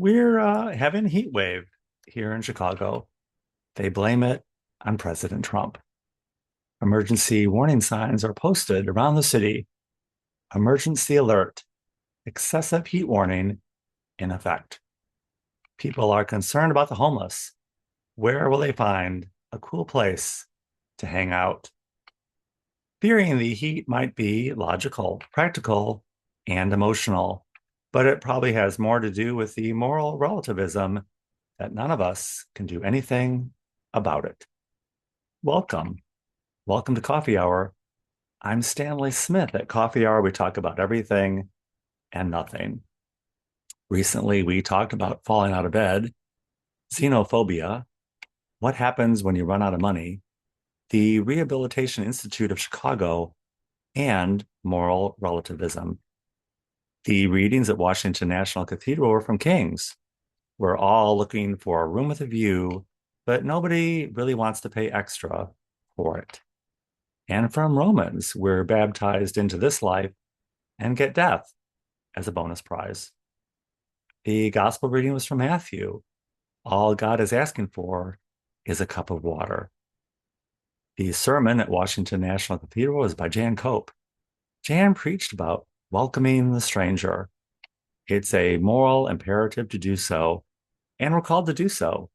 We're having a heat wave here in Chicago. They blame it on President Trump. Emergency warning signs are posted around the city. Emergency alert, excessive heat warning in effect. People are concerned about the homeless. Where will they find a cool place to hang out? Fearing the heat might be logical, practical, and emotional, but it probably has more to do with the moral relativism that none of us can do anything about it. Welcome. Welcome to Coffee Hour. I'm Stanley Smith. At Coffee Hour, we talk about everything and nothing. Recently, we talked about falling out of bed, xenophobia, what happens when you run out of money, the Rehabilitation Institute of Chicago, and moral relativism. The readings at Washington National Cathedral were from Kings. We're all looking for a room with a view, but nobody really wants to pay extra for it. And from Romans, we're baptized into this life and get death as a bonus prize. The gospel reading was from Matthew. All God is asking for is a cup of water. The sermon at Washington National Cathedral is by Jan Cope. Jan preached about welcoming the stranger. It's a moral imperative to do so, and we're called to do so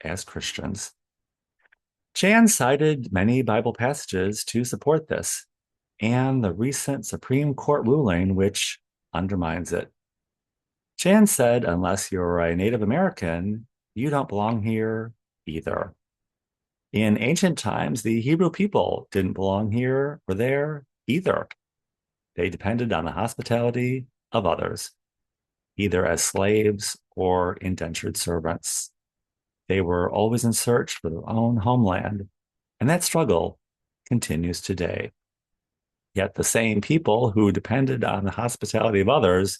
as Christians. Jan cited many Bible passages to support this, and the recent Supreme Court ruling, which undermines it. Jan said, unless you're a Native American, you don't belong here either. In ancient times, the Hebrew people didn't belong here or there either. They depended on the hospitality of others, either as slaves or indentured servants. They were always in search for their own homeland, and that struggle continues today. Yet the same people who depended on the hospitality of others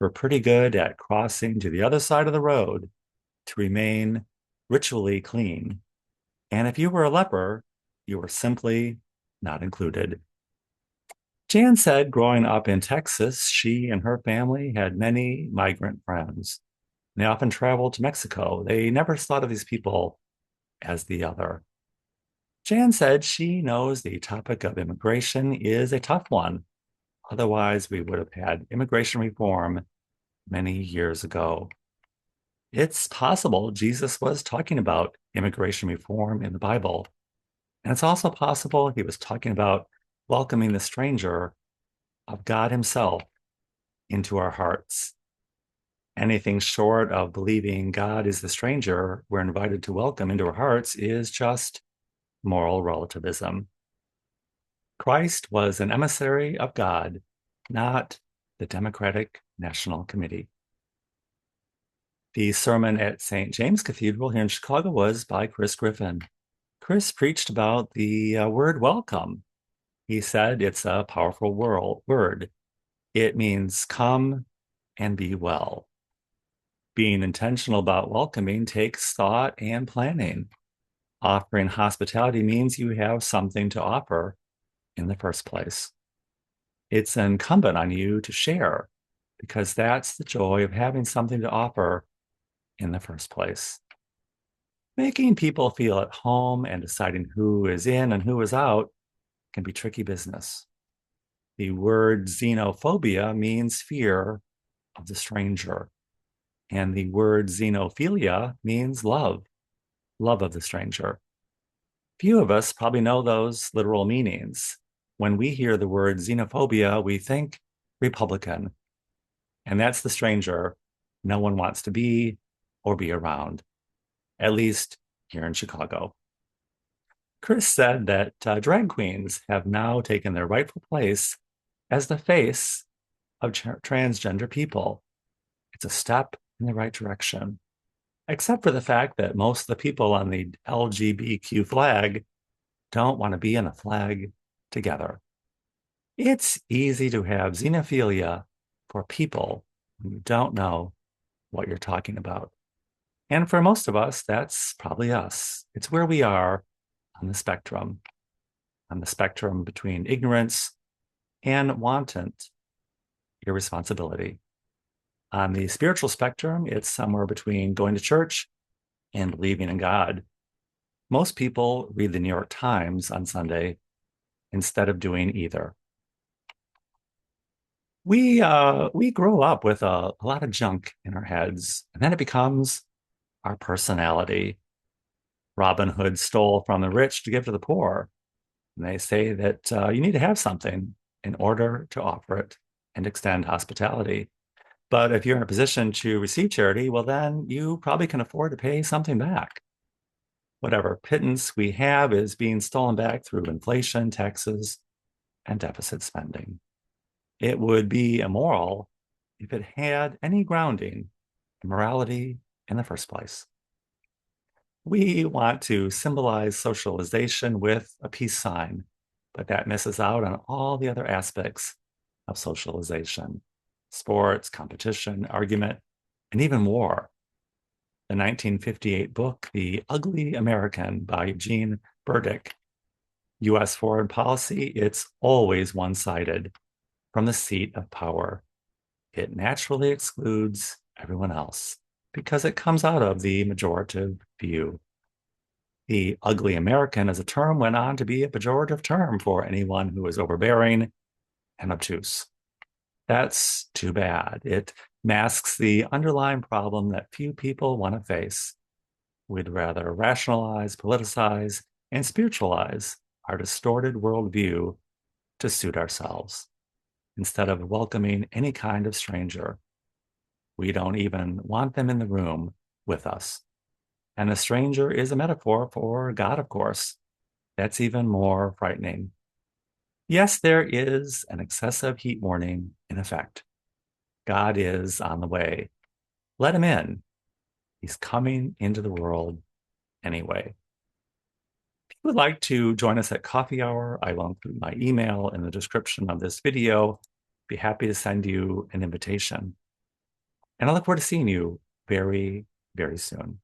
were pretty good at crossing to the other side of the road to remain ritually clean. And if you were a leper, you were simply not included. Jan said growing up in Texas, she and her family had many migrant friends. They often traveled to Mexico. They never thought of these people as the other. Jan said she knows the topic of immigration is a tough one. Otherwise, we would have had immigration reform many years ago. It's possible Jesus was talking about immigration reform in the Bible. And it's also possible he was talking about welcoming the stranger of God himself into our hearts. Anything short of believing God is the stranger we're invited to welcome into our hearts is just moral relativism. Christ was an emissary of God, not the Democratic National Committee. The sermon at St. James Cathedral here in Chicago was by Chris Griffin. Chris preached about the word welcome. He said it's a powerful word. It means come and be well. Being intentional about welcoming takes thought and planning. Offering hospitality means you have something to offer in the first place. It's incumbent on you to share because that's the joy of having something to offer in the first place. Making people feel at home and deciding who is in and who is out can be tricky business. The word xenophobia means fear of the stranger, and the word xenophilia means love of the stranger. Few of us probably know those literal meanings. When we hear the word xenophobia, we think Republican, and that's the stranger no one wants to be or be around, at least here in Chicago. Chris said that drag queens have now taken their rightful place as the face of transgender people. It's a step in the right direction, except for the fact that most of the people on the LGBTQ flag don't want to be in a flag together. It's easy to have xenophilia for people who don't know what you're talking about. And for most of us, that's probably us. It's where we are on the spectrum between ignorance and wanton irresponsibility. On the spiritual spectrum, it's somewhere between going to church and believing in God. Most people read the New York Times on Sunday instead of doing either. We grow up with a lot of junk in our heads, and then it becomes our personality. Robin Hood stole from the rich to give to the poor. And they say that you need to have something in order to offer it and extend hospitality. But if you're in a position to receive charity, well, then you probably can afford to pay something back. Whatever pittance we have is being stolen back through inflation, taxes, and deficit spending. It would be immoral if it had any grounding in morality in the first place. We want to symbolize socialization with a peace sign, but that misses out on all the other aspects of socialization: sports, competition, argument, and even war. The 1958 book, The Ugly American by Eugene Burdick, US foreign policy, it's always one sided from the seat of power. It naturally excludes everyone else because it comes out of the majorative view. The ugly American as a term went on to be a pejorative term for anyone who is overbearing and obtuse. That's too bad. It masks the underlying problem that few people want to face. We'd rather rationalize, politicize, and spiritualize our distorted worldview to suit ourselves instead of welcoming any kind of stranger. We don't even want them in the room with us. And a stranger is a metaphor for God, of course. That's even more frightening. Yes, there is an excessive heat warning in effect. God is on the way. Let him in. He's coming into the world anyway. If you would like to join us at coffee hour, I will include my email in the description of this video. Be happy to send you an invitation. And I look forward to seeing you very, very soon.